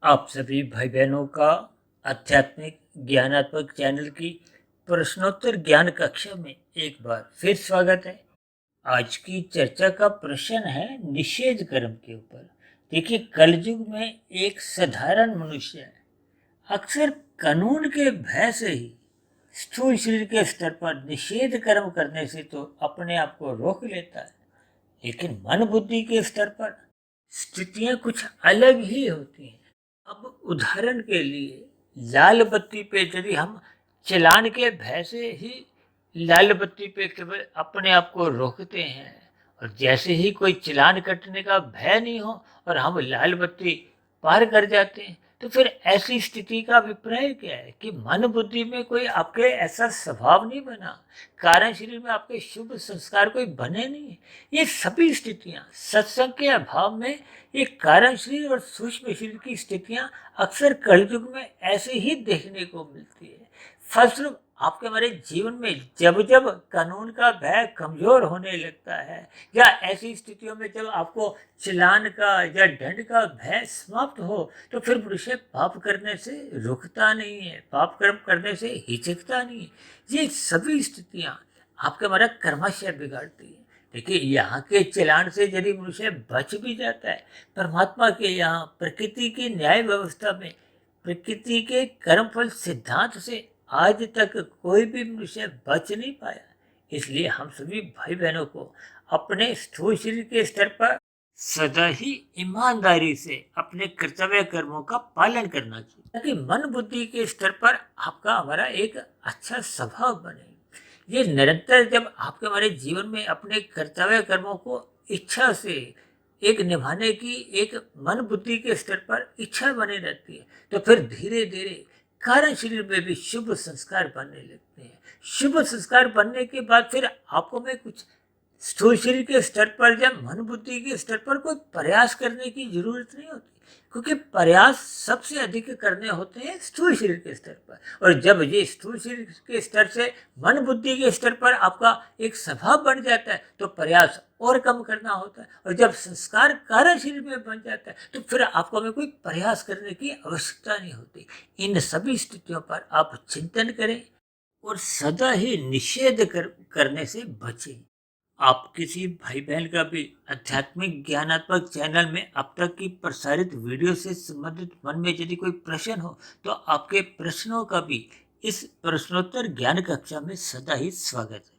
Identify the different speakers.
Speaker 1: आप सभी भाई बहनों का आध्यात्मिक ज्ञानात्मक चैनल की प्रश्नोत्तर ज्ञान कक्षा में एक बार फिर स्वागत है। आज की चर्चा का प्रश्न है निषेध कर्म के ऊपर। देखिए, कलयुग में एक साधारण मनुष्य है, अक्सर कानून के भय से ही स्थूल शरीर के स्तर पर निषेध कर्म करने से तो अपने आप को रोक लेता है, लेकिन मन बुद्धि के स्तर पर स्थितियां कुछ अलग ही होती हैं। अब उदाहरण के लिए लाल बत्ती पे यदि हम चलान के भय से ही लाल बत्ती पे केवल अपने आप को रोकते हैं, और जैसे ही कोई चालान कटने का भय नहीं हो और हम लाल बत्ती पार कर जाते हैं, तो फिर ऐसी स्थिति का अभिप्राय क्या है कि मन बुद्धि में कोई आपके ऐसा स्वभाव नहीं बना, कारण शरीर में आपके शुभ संस्कार कोई बने नहीं है। ये सभी स्थितियां सत्संग के अभाव में, ये कारण शरीर और सूक्ष्म शरीर की स्थितियां अक्सर कलयुग में ऐसे ही देखने को मिलती है। फलस्वरूप आपके हमारे जीवन में जब जब कानून का भय कमजोर होने लगता है, या ऐसी स्थितियों में जब आपको चालान का या दंड का भय समाप्त हो, तो फिर मनुष्य पाप करने से रुकता नहीं है, पाप कर्म करने से हिचकता नहीं है। ये सभी स्थितियां आपके हमारा कर्माशय बिगाड़ती है। देखिए, यहाँ के चालान से यदि मनुष्य बच भी जाता है, परमात्मा के यहाँ प्रकृति की न्याय व्यवस्था में, प्रकृति के कर्मफल सिद्धांत से आज तक कोई भी मनुष्य बच नहीं पाया। इसलिए हम सभी भाई बहनों को अपने स्थूल शरीर के स्तर पर सदा ही ईमानदारी से अपने कर्तव्य कर्मों का पालन करना चाहिए, ताकि मन बुद्धि के स्तर पर आपका हमारा एक अच्छा स्वभाव बने। ये निरंतर जब आपके हमारे जीवन में अपने कर्तव्य कर्मों को इच्छा से एक निभाने की एक मन बुद्धि के स्तर पर इच्छा बनी रहती है, तो फिर धीरे धीरे कारण शरीर में भी शुभ संस्कार बनने लगते हैं। शुभ संस्कार बनने के बाद फिर आपको में कुछ स्थूल शरीर के स्तर पर, जब मन बुद्धि के स्तर पर कोई प्रयास करने की जरूरत नहीं होती, क्योंकि प्रयास सबसे अधिक करने होते हैं स्थूल शरीर के स्तर पर। और जब ये स्थूल शरीर के स्तर से मन बुद्धि के स्तर पर आपका एक स्वभाव बन जाता है, तो प्रयास और कम करना होता है। और जब संस्कार कारण शरीर में बन जाता है, तो फिर आपको में कोई प्रयास करने की आवश्यकता नहीं होती। इन सभी स्थितियों पर आप चिंतन करें और सदा ही निषेध करने से बचें। आप किसी भाई बहन का भी आध्यात्मिक ज्ञानात्मक चैनल में अब तक की प्रसारित वीडियो से संबंधित मन में यदि कोई प्रश्न हो, तो आपके प्रश्नों का भी इस प्रश्नोत्तर ज्ञान कक्षा में सदा ही स्वागत है।